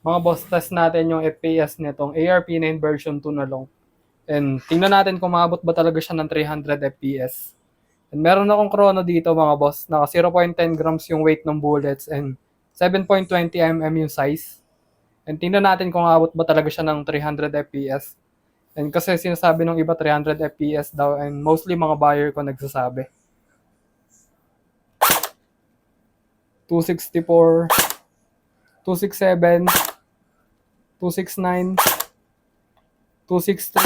Mga boss, test natin yung FPS nitong ARP9 version 2 na long. And tingnan natin kung maabot ba talaga siya ng 300 FPS. And meron akong chrono dito mga boss, naka 0.10 grams yung weight ng bullets and 7.20 mm yung size. And tingnan natin kung aabot ba talaga siya ng 300 FPS. And kasi sinasabi ng iba 300 FPS daw and mostly mga buyer ko nagsasabi. 264, 267, 269, 263,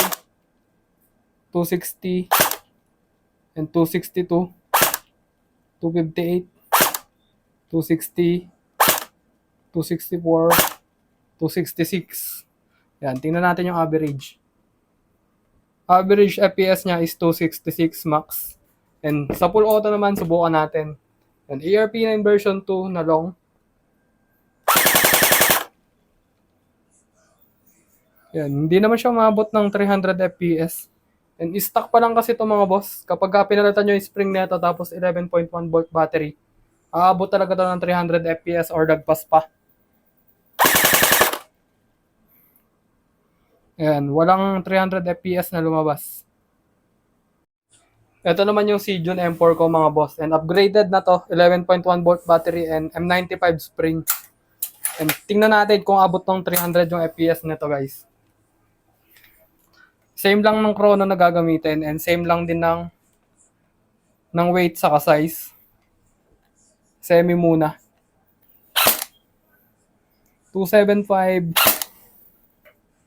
260, and 262, 258, 260, 264, 266. Yan, tingnan natin yung average. Average FPS niya is 266 max. And sa full auto naman, subukan natin. And ARP9 version 2 na long. Yan, hindi naman siya umabot ng 300 FPS. And stock pa lang kasi ito mga boss. Kapag pinalitan nyo yung spring nito tapos 11.1 volt battery, aabot talaga ito ng 300 FPS or dagpas pa. Yan, walang 300 FPS na lumabas. Ito naman yung Seajon M4 ko mga boss. And upgraded na to, 11.1 volt battery and M95 spring. And tingnan natin kung abot ng 300 yung FPS nito guys. Same lang ng chrono na gagamitin and same lang din ng weight saka size. Semi muna. 275,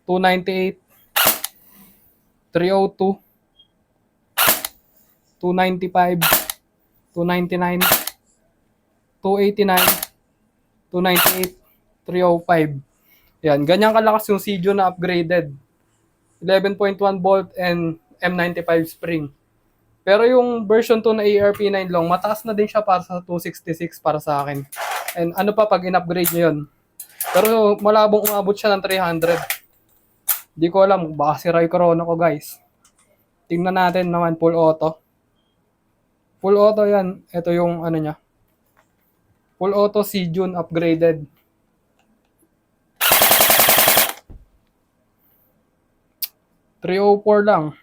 298, 302, 295, 299, 289, 298, 305. Yan, ganyan kalakas yung Seajon na upgraded. 11.1 volt and M95 spring. Pero yung version 2 na ARP9 long, mataas na din siya para sa 266 para sa akin. And ano pa pag in-upgrade nyo yun? Pero malabong umabot siya ng 300. Di ko alam, baka sira yung corona ko guys. Tingnan natin naman full auto. Full auto yan. Ito yung ano niya. Full auto Seajon upgraded. 304 lang.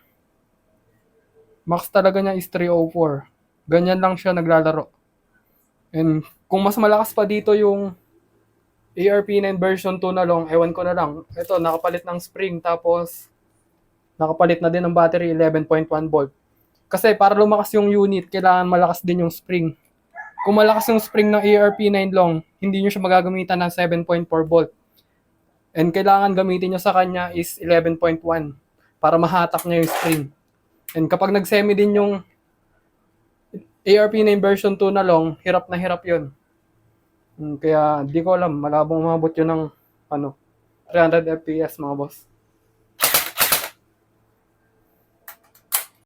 Max talaga niya is 304. Ganyan lang siya naglalaro. And kung mas malakas pa dito yung ARP9 version 2 na long, ewan ko na lang. Ito, nakapalit ng spring tapos nakapalit na din ng battery 11.1 volt. Kasi para lumakas yung unit, kailangan malakas din yung spring. Kung malakas yung spring ng ARP9 long, hindi nyo siya magagamitan ng 7.4 volt. And kailangan gamitin nyo sa kanya is 11.1 para mahatak niya yung spring. And kapag nag-semi din yung ARP9 version 2 na long, hirap na hirap yun. Kaya di ko alam, malabong umabot yun ng 300 FPS mga boss.